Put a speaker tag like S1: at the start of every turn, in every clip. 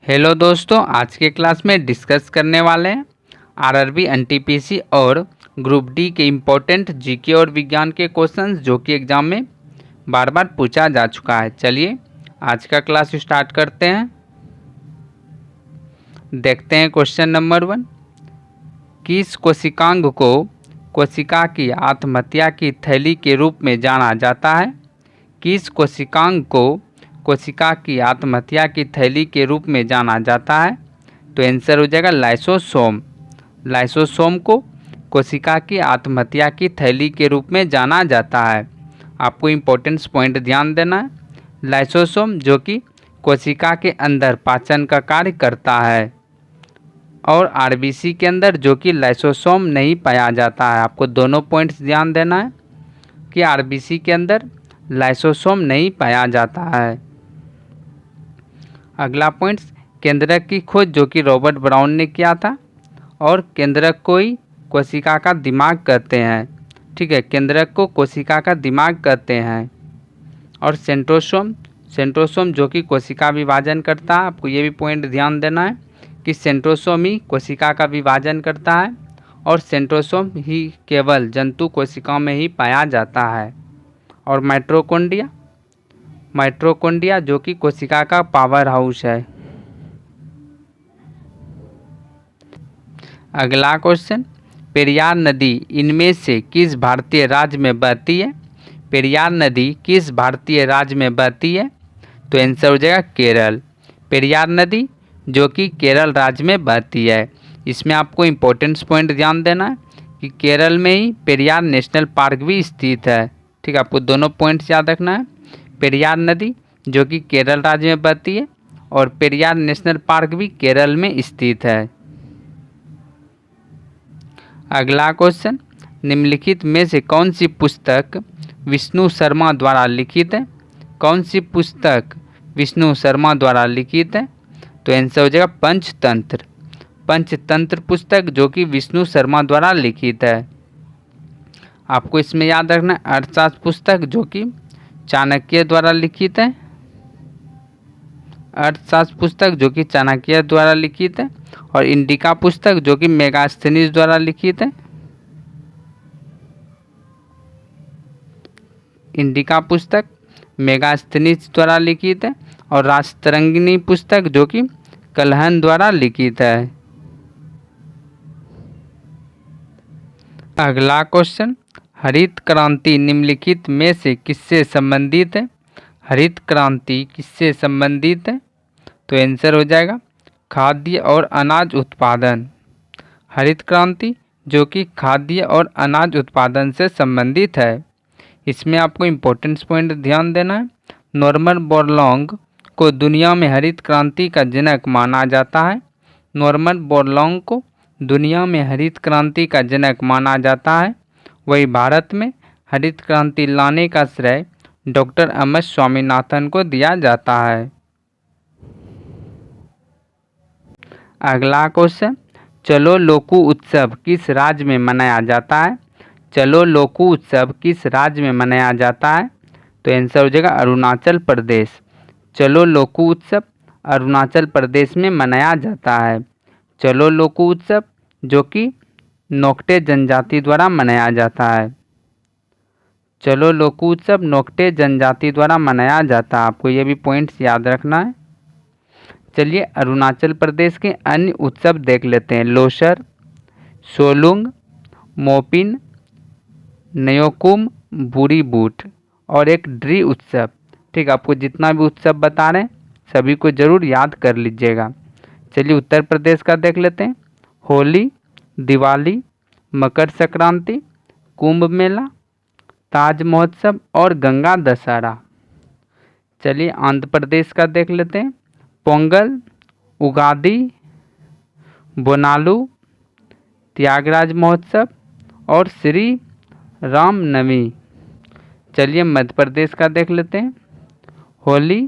S1: Hello दोस्तों, आज के क्लास में डिस्कस करने वाले हैं आरआरबी एनटीपीसी और ग्रुप डी के इम्पोर्टेंट जीके और विज्ञान के क्वेश्चंस जो कि एग्जाम में बार बार पूछा जा चुका है। चलिए आज का क्लास स्टार्ट करते हैं। देखते हैं क्वेश्चन नंबर 1। किस कोशिकांग को कोशिका की आत्महत्या की थैली के रूप में जाना जाता है? किस कोशिकांग को कोशिका की आत्महत्या की थैली के रूप में जाना जाता है? तो आंसर हो जाएगा लाइसोसोम। लाइसोसोम को कोशिका की आत्महत्या की थैली के रूप में जाना जाता है। आपको इम्पोर्टेंस पॉइंट ध्यान देना है। लाइसोसोम जो कि कोशिका के अंदर पाचन का कार्य करता है और आरबीसी के अंदर जो कि लाइसोसोम नहीं पाया जाता है। आपको दोनों पॉइंट्स ध्यान देना है कि आरबीसी के अंदर लाइसोसोम नहीं पाया जाता है। अगला पॉइंट्स, केंद्रक की खोज जो कि रॉबर्ट ब्राउन ने किया था और केंद्रक को ही कोशिका का दिमाग कहते हैं। ठीक है, केंद्रक को कोशिका का दिमाग कहते हैं। और सेंट्रोसोम, सेंट्रोसोम जो कि कोशिका विभाजन करता है। आपको ये भी पॉइंट ध्यान देना है कि सेंट्रोसोम ही कोशिका का विभाजन करता है और सेंट्रोसोम ही केवल जंतु कोशिकाओं में ही पाया जाता है। और माइटोकॉन्ड्रिया, माइटोकॉन्ड्रिया जो कि कोशिका का पावर हाउस है। अगला क्वेश्चन, पेरियार नदी इनमें से किस भारतीय राज्य में बहती है? पेरियार नदी किस भारतीय राज्य में बहती है? तो आंसर हो जाएगा केरल। पेरियार नदी जो कि केरल राज्य में बहती है। इसमें आपको इम्पोर्टेंस पॉइंट ध्यान देना है कि केरल में ही पेरियार नेशनल पार्क भी स्थित है। ठीक है, आपको दोनों पॉइंट्स याद रखना है। पेरियार नदी जो कि केरल राज्य में बहती है और पेरियार नेशनल पार्क भी केरल में स्थित है। अगला क्वेश्चन, निम्नलिखित में से कौन सी पुस्तक विष्णु शर्मा द्वारा लिखित है? कौन सी पुस्तक विष्णु शर्मा द्वारा लिखित है? तो आंसर हो जाएगा पंचतंत्र। पंचतंत्र पुस्तक जो कि विष्णु शर्मा द्वारा लिखित है। आपको इसमें याद रखना है अर्थशास्त्र पुस्तक जो कि चाणक्य द्वारा लिखित है। अर्थशास्त्र पुस्तक जो कि चाणक्य द्वारा लिखित है और इंडिका पुस्तक जो कि मेगास्थनीज द्वारा लिखित है। इंडिका पुस्तक मेगास्थनीज द्वारा लिखित है और राजतरंगिणी पुस्तक जो कि कल्हण द्वारा लिखित है। अगला क्वेश्चन, हरित क्रांति निम्नलिखित में से किससे संबंधित है? हरित क्रांति किससे संबंधित है? तो आंसर हो जाएगा खाद्य और अनाज उत्पादन। हरित क्रांति जो कि खाद्य और अनाज उत्पादन से संबंधित है। इसमें आपको इम्पोर्टेंस पॉइंट ध्यान देना है। नॉर्मन बोरलॉन्ग को दुनिया में हरित क्रांति का जनक माना जाता है। नॉर्मन बोरलॉन्ग को दुनिया में हरित क्रांति का जनक माना जाता है। वही भारत में हरित क्रांति लाने का श्रेय डॉक्टर एम.एस. स्वामीनाथन को दिया जाता है। अगला क्वेश्चन, चलो लोकू उत्सव किस राज्य में मनाया जाता है? चलो लोकू उत्सव किस राज्य में मनाया जाता है? तो आंसर हो जाएगा अरुणाचल प्रदेश। चलो लोकू उत्सव अरुणाचल प्रदेश में मनाया जाता है। चलो लोकू उत्सव जो कि नोक्टे जनजाति द्वारा मनाया जाता है। चलो लोकू उत्सव नोक्टे जनजाति द्वारा मनाया जाता है। आपको ये भी पॉइंट्स याद रखना है। चलिए अरुणाचल प्रदेश के अन्य उत्सव देख लेते हैं। लोसर, सोलुंग, मोपिन, न्योकुम, बुरी बूट और एक ड्री उत्सव। ठीक, आपको जितना भी उत्सव बता रहे हैं सभी को जरूर याद कर लीजिएगा। चलिए उत्तर प्रदेश का देख लेते हैं। होली, दिवाली, मकर संक्रांति, कुंभ मेला, ताज महोत्सव और गंगा दशहरा। चलिए आंध्र प्रदेश का देख लेते हैं। पोंगल, उगादी, बोनालू, त्यागराज महोत्सव और श्री रामनवमी। चलिए मध्य प्रदेश का देख लेते हैं। होली,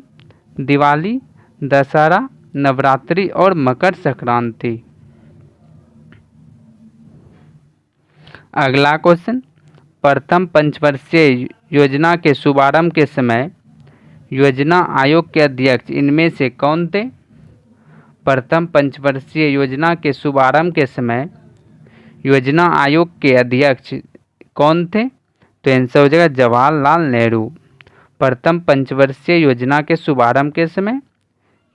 S1: दिवाली, दशहरा, नवरात्रि और मकर संक्रांति। अगला क्वेश्चन, प्रथम पंचवर्षीय योजना के शुभारंभ के समय योजना आयोग के अध्यक्ष इनमें से कौन थे? प्रथम पंचवर्षीय योजना के शुभारंभ के समय योजना आयोग के अध्यक्ष कौन थे? तो आंसर हो जाएगा जवाहरलाल नेहरू। प्रथम पंचवर्षीय योजना के शुभारंभ के समय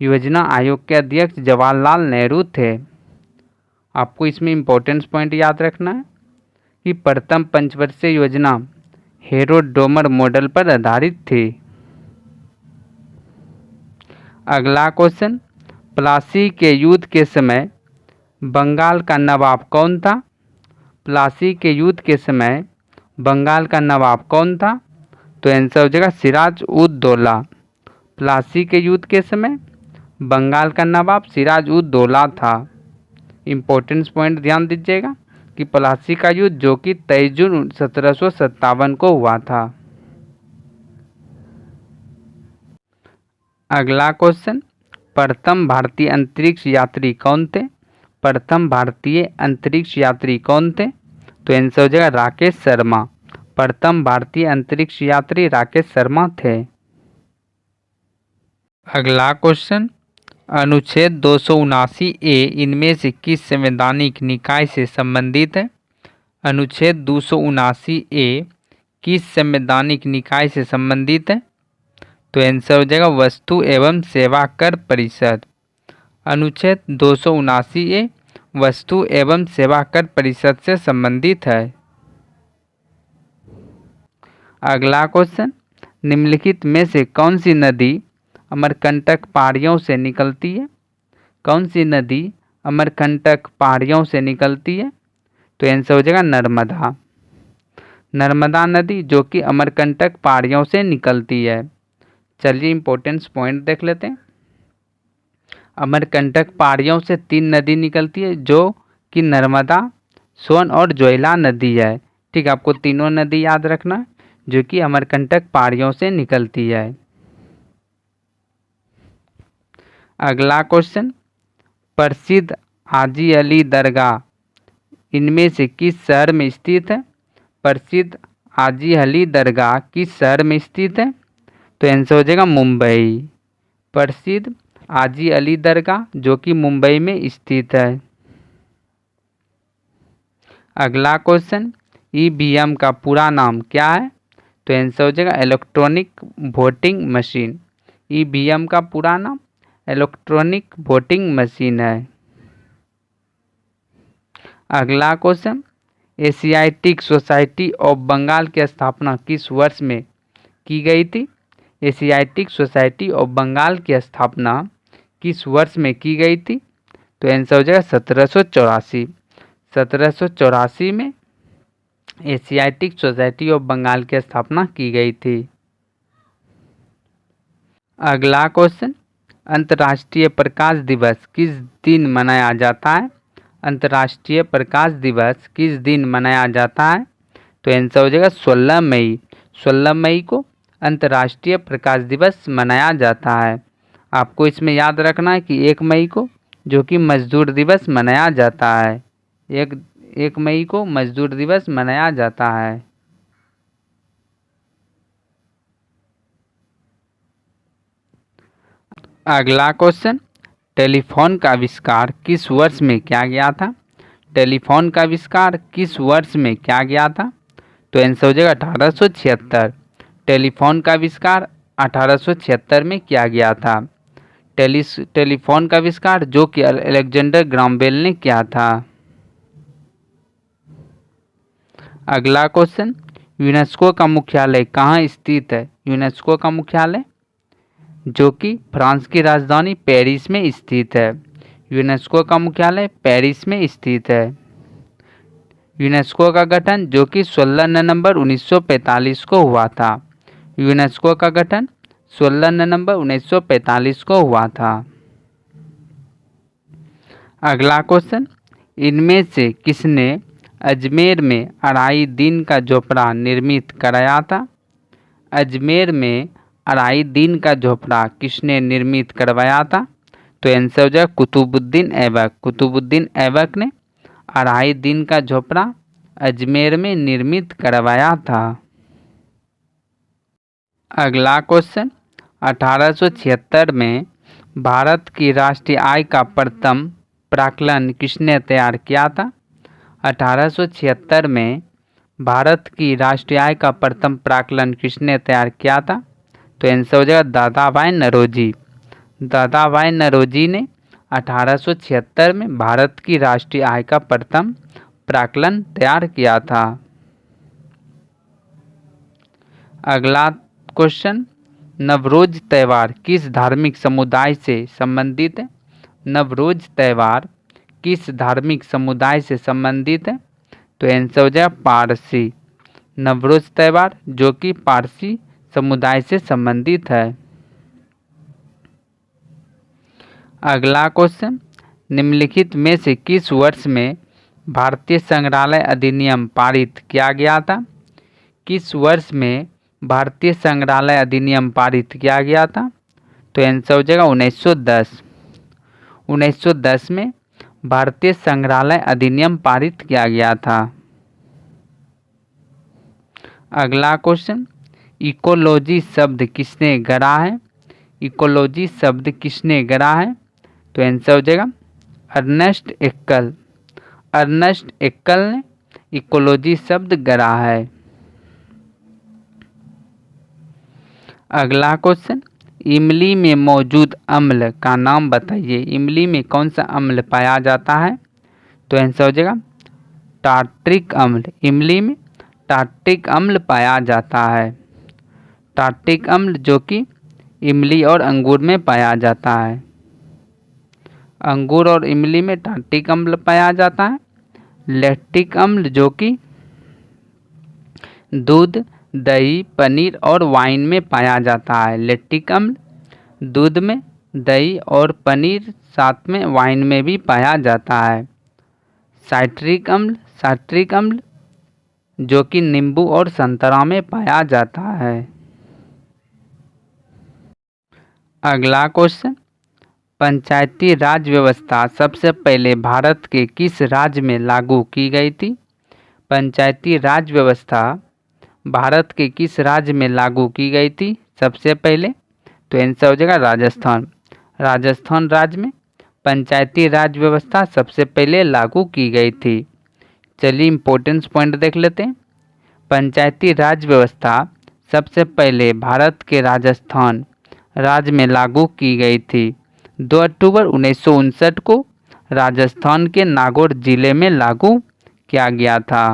S1: योजना आयोग के अध्यक्ष जवाहरलाल नेहरू थे। आपको इसमें इम्पोर्टेंस पॉइंट याद रखना है कि प्रथम पंचवर्षीय योजना हेरोडोमर मॉडल पर आधारित थी। अगला क्वेश्चन, प्लासी के युद्ध के समय बंगाल का नवाब कौन था? प्लासी के युद्ध के समय बंगाल का नवाब कौन था? तो आंसर हो जाएगा सिराज उद दौला। प्लासी के युद्ध के समय बंगाल का नवाब सिराज उद दौला था। इम्पोर्टेंस पॉइंट ध्यान दीजिएगा कि प्लासी का युद्ध जो कि 23 जून 1757 को हुआ था। अगला क्वेश्चन, प्रथम भारतीय अंतरिक्ष यात्री कौन थे? प्रथम भारतीय अंतरिक्ष यात्री कौन थे? तो आंसर हो जाएगा राकेश शर्मा। प्रथम भारतीय अंतरिक्ष यात्री राकेश शर्मा थे। अगला क्वेश्चन, अनुच्छेद 279 ए इनमें से किस संवैधानिक निकाय से संबंधित है? अनुच्छेद 279 ए किस संवैधानिक निकाय से संबंधित है? तो आंसर हो जाएगा वस्तु एवं सेवा कर परिषद। अनुच्छेद 279 ए वस्तु एवं सेवा कर परिषद से संबंधित है। अगला क्वेश्चन, निम्नलिखित में से कौन सी नदी अमरकंटक पहाड़ियों से निकलती है? कौन सी नदी अमरकंटक पहाड़ियों से निकलती है? तो आंसर हो जाएगा नर्मदा। नर्मदा नदी जो कि अमरकंटक पहाड़ियों से निकलती है। चलिए इम्पोर्टेंस पॉइंट देख लेते हैं। अमरकंटक पहाड़ियों से 3 नदी निकलती है जो कि नर्मदा, सोन और जोयला नदी है। ठीक, आपको तीनों नदी याद रखना है जो कि अमरकंटक पहाड़ियों से निकलती है। अगला क्वेश्चन, प्रसिद्ध हाजी अली दरगाह इनमें से किस शहर में स्थित है? प्रसिद्ध हाजी अली दरगाह किस शहर में स्थित है? तो आंसर हो जाएगा मुंबई। प्रसिद्ध हाजी अली दरगाह जो कि मुंबई में स्थित है। अगला क्वेश्चन, ईवीएम का पूरा नाम क्या है? तो आंसर हो जाएगा इलेक्ट्रॉनिक वोटिंग मशीन। ईवीएम का पूरा नाम इलेक्ट्रॉनिक वोटिंग मशीन है। अगला question, Asiatic society of Bengal की स्थापना किस वर्ष में की गई थी? एशियाटिक सोसाइटी ऑफ बंगाल की स्थापना किस वर्ष में की गई थी? तो आंसर हो जाएगा 1784। 1784 में एशियाटिक सोसाइटी ऑफ बंगाल की स्थापना की गई थी। अगला क्वेश्चन, अंतर्राष्ट्रीय प्रकाश दिवस किस दिन मनाया जाता है? अंतर्राष्ट्रीय प्रकाश दिवस किस दिन मनाया जाता है? तो आंसर हो जाएगा 16 मई। 16 मई को अंतर्राष्ट्रीय प्रकाश दिवस मनाया जाता है। आपको इसमें याद रखना है कि 1 मई को जो कि मजदूर दिवस मनाया जाता है। 1 मई को मजदूर दिवस मनाया जाता है। अगला क्वेश्चन, टेलीफोन का आविष्कार किस वर्ष में किया गया था? टेलीफोन का आविष्कार किस वर्ष में किया गया था? तो आंसर हो जाएगा 1876। टेलीफोन का आविष्कार 1876 में किया गया था। टेलीफोन का आविष्कार जो कि अलेक्जेंडर ग्राहम बेल ने किया था। अगला क्वेश्चन, यूनेस्को का मुख्यालय कहाँ स्थित है? यूनेस्को का मुख्यालय जो कि फ्रांस की राजधानी पेरिस में स्थित है। यूनेस्को का मुख्यालय पेरिस में स्थित है। यूनेस्को का गठन जो कि 16 नवंबर 1945 को हुआ था। यूनेस्को का गठन 16 नवंबर 1945 को हुआ था। अगला क्वेश्चन, इनमें से किसने अजमेर में अढ़ाई दिन का झोपड़ा निर्मित कराया था? अजमेर में अढ़ाई दिन का झोपड़ा किसने निर्मित करवाया था? तो आंसर हो जाएगा कुतुबुद्दीन ऐबक। कुतुबुद्दीन ऐबक ने अढ़ाई दिन का झोपड़ा अजमेर में निर्मित करवाया था। अगला क्वेश्चन, 1876 में भारत की राष्ट्रीय आय का प्रथम प्राक्कलन किसने तैयार किया था? 1876 में भारत की राष्ट्रीय आय का प्रथम प्राक्कलन किसने तैयार किया था? तो आंसर हो जाएगा दादा भाई नौरोजी। दादा भाई नौरोजी ने 1876 में भारत की राष्ट्रीय आय का प्रथम प्राक्कलन तैयार किया था। अगला क्वेश्चन, नवरोज त्यौहार किस धार्मिक समुदाय से संबंधित है? नवरोज त्यौहार किस धार्मिक समुदाय से संबंधित है? तो आंसर हो जाएगा पारसी। नवरोज त्यौहार जो कि पारसी समुदाय से संबंधित है। अगला क्वेश्चन, निम्नलिखित में से किस वर्ष में भारतीय संग्रहालय अधिनियम पारित किया गया था? किस वर्ष में भारतीय संग्रहालय अधिनियम पारित किया गया था? तो आंसर हो जाएगा 1910। 1910 में भारतीय संग्रहालय अधिनियम पारित किया गया था। अगला क्वेश्चन, इकोलॉजी शब्द किसने गढ़ा है? इकोलॉजी शब्द किसने गढ़ा है? तो आंसर हो जाएगा अर्नेस्ट एक्कल। अर्नेस्ट एक्कल ने इकोलॉजी शब्द गढ़ा है। अगला क्वेश्चन, इमली में मौजूद अम्ल का नाम बताइए। इमली में कौन सा अम्ल पाया जाता है? तो आंसर हो जाएगा टार्ट्रिक अम्ल। इमली में टार्ट्रिक अम्ल पाया जाता है। टार्ट्रिक अम्ल जो कि इमली और अंगूर में पाया जाता है। अंगूर और इमली में टार्ट्रिक अम्ल पाया जाता है। लैक्टिक अम्ल जो कि दूध, दही, पनीर और वाइन में पाया जाता है। लैक्टिक अम्ल दूध में, दही और पनीर साथ में वाइन में भी पाया जाता है। साइट्रिक अम्ल, साइट्रिक अम्ल जो कि नींबू और संतरा में पाया जाता है। अगला क्वेश्चन, पंचायती राज व्यवस्था सबसे पहले भारत के किस राज्य में लागू की गई थी? पंचायती राज व्यवस्था भारत के किस राज्य में लागू की गई थी सबसे पहले? तो आंसर हो जाएगा राजस्थान। राजस्थान राज्य में पंचायती राज व्यवस्था सबसे पहले लागू की गई थी। चलिए इम्पोर्टेंस पॉइंट देख लेते हैं। पंचायती राज व्यवस्था सबसे पहले भारत के राजस्थान राज्य में लागू की गई थी। 2 अक्टूबर 1959 को राजस्थान के नागौर जिले में लागू किया गया था।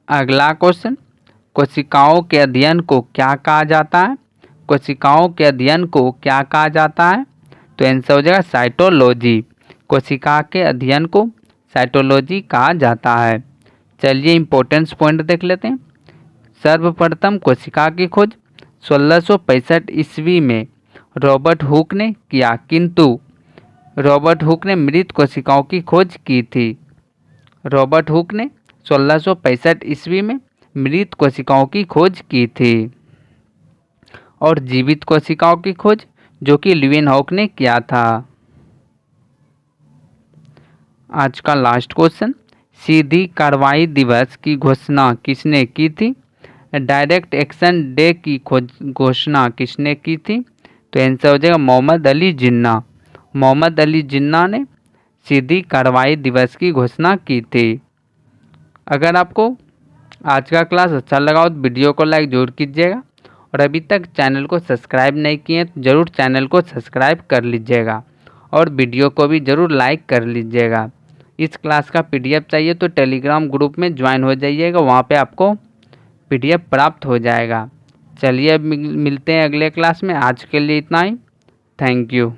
S1: अगला क्वेश्चन, कोशिकाओं के अध्ययन को क्या कहा जाता है? कोशिकाओं के अध्ययन को क्या कहा जाता है? तो आंसर हो जाएगा साइटोलॉजी। कोशिका के अध्ययन को साइटोलॉजी कहा जाता है। चलिए इम्पोर्टेंस पॉइंट देख लेते हैं। सर्वप्रथम कोशिका की खोज 1665 ईस्वी में रॉबर्ट हुक ने किया, किंतु रॉबर्ट हुक ने मृत कोशिकाओं की खोज की थी। रॉबर्ट हुक ने 1665 ईस्वी में मृत कोशिकाओं की खोज की थी और जीवित कोशिकाओं की खोज जो कि ल्यूवेनहॉक ने किया था। आज का लास्ट क्वेश्चन, सीधी कार्रवाई दिवस की घोषणा किसने की थी? डायरेक्ट एक्शन डे की घोषणा किसने की थी? तो आंसर हो जाएगा मोहम्मद अली जिन्ना। मोहम्मद अली जिन्ना ने सीधी कार्रवाई दिवस की घोषणा की थी। अगर आपको आज का क्लास अच्छा लगा हो तो वीडियो को लाइक जरूर कीजिएगा और अभी तक चैनल को सब्सक्राइब नहीं किए तो ज़रूर चैनल को सब्सक्राइब कर लीजिएगा और वीडियो को भी ज़रूर लाइक कर लीजिएगा। इस क्लास का पीडीएफ चाहिए तो टेलीग्राम ग्रुप में ज्वाइन हो जाइएगा, वहाँ पे आपको पीडीएफ प्राप्त हो जाएगा। चलिए अब मिलते हैं अगले क्लास में। आज के लिए इतना ही। Thank you.